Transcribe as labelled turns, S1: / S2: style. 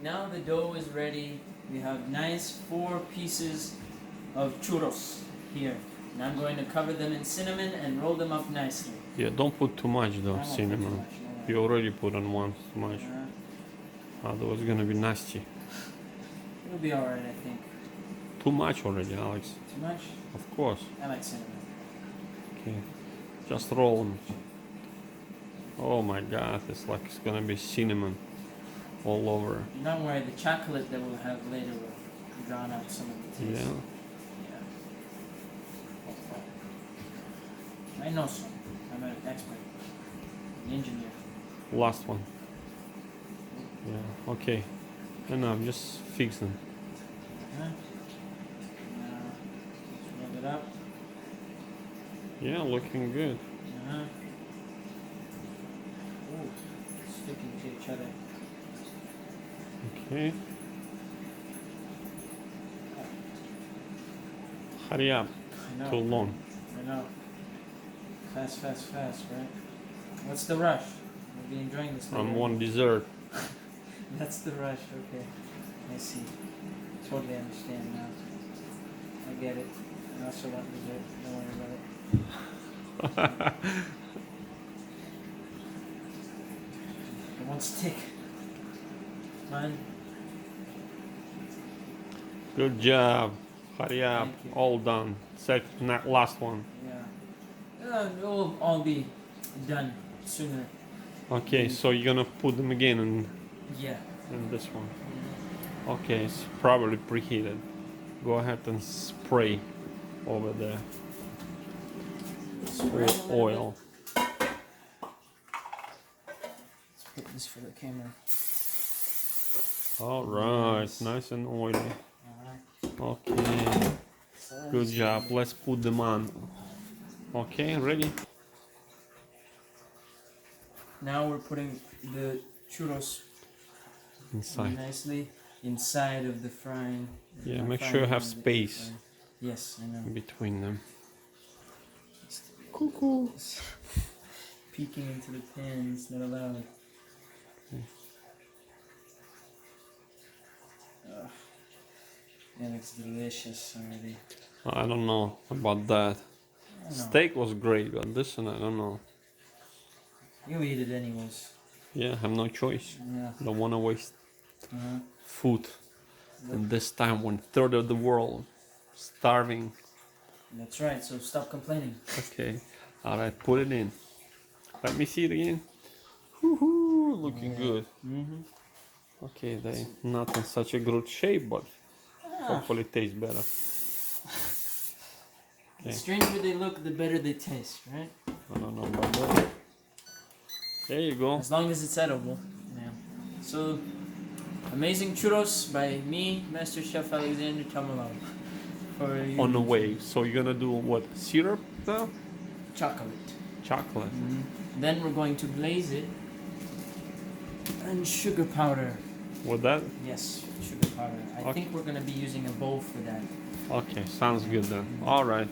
S1: now the dough is ready. We have nice 4 pieces of churros here. And I'm going to cover them in cinnamon and roll them up nicely.
S2: Yeah, don't put too much though,
S1: I won't put
S2: cinnamon.
S1: too much, no way.
S2: You already put on one too much. Otherwise it's gonna be nasty.
S1: It'll be alright, I think.
S2: Too much already, Alex.
S1: Too much?
S2: Of course.
S1: I like cinnamon.
S2: Okay. Just roll them. Oh my god, it's like it's gonna be cinnamon all over.
S1: Don't worry, the chocolate that we'll have later will drown out some of the taste.
S2: Yeah.
S1: I know some. I'm an expert. An engineer.
S2: Last one. Yeah, okay. Enough, just fix them.
S1: Now, let's rub it up.
S2: Yeah, looking good.
S1: Ooh, sticking to each other.
S2: Okay. Hurry up.
S1: I know.
S2: Too long.
S1: I know. Fast, fast, fast, right? What's the rush? We'll be enjoying this.
S2: I'm one dessert.
S1: That's the rush, okay. I see. Totally understand now. I get it. I also want dessert. Don't worry about it. It won't stick. Fine.
S2: Good job. Hurry up.
S1: Thank you.
S2: All done. Last one.
S1: Yeah. It'll all be done sooner.
S2: Okay, so you're gonna put them again
S1: Yeah.
S2: in this one. Okay, it's probably preheated. Go ahead and spray over there
S1: Spray a
S2: with
S1: little
S2: oil.
S1: bit. Let's put this for the camera.
S2: All right,
S1: Nice.
S2: nice and oily.
S1: Alright.
S2: Okay, good job. Let's put them on. Okay, ready?
S1: Now we're putting the churros
S2: Inside.
S1: nicely inside of the frying.
S2: Yeah,
S1: not
S2: make
S1: frying
S2: sure you
S1: pan,
S2: have
S1: the air
S2: space
S1: fryer. Yes, I know.
S2: between them.
S1: Cuckoo. Peeking into the pans, not allowed. That looks delicious already.
S2: I don't know about that.
S1: I know.
S2: Steak was great, but this one I don't know.
S1: You eat it anyways.
S2: Yeah, I have no choice.
S1: Yeah.
S2: Don't want to waste
S1: Uh-huh.
S2: food. And this time, when third of the world starving.
S1: That's right, so stop complaining.
S2: Okay, all right, put it in. Let me see it again. Woohoo, looking good.
S1: Mm-hmm.
S2: Okay, they not in such a good shape, but hopefully tastes better.
S1: The
S2: Okay.
S1: stranger they look, the better they taste, right?
S2: I don't know about that. There you go.
S1: As long as it's edible. Yeah. So, amazing churros by me, Master Chef Alexander Tomilov. For you.
S2: On the way. So you're gonna do what? Syrup now?
S1: Chocolate.
S2: Chocolate.
S1: Then we're going to glaze it. And sugar powder.
S2: With that?
S1: Yes, sugar powder. I
S2: Okay.
S1: think we're going to be using a bowl for that.
S2: Okay, sounds good then. All right.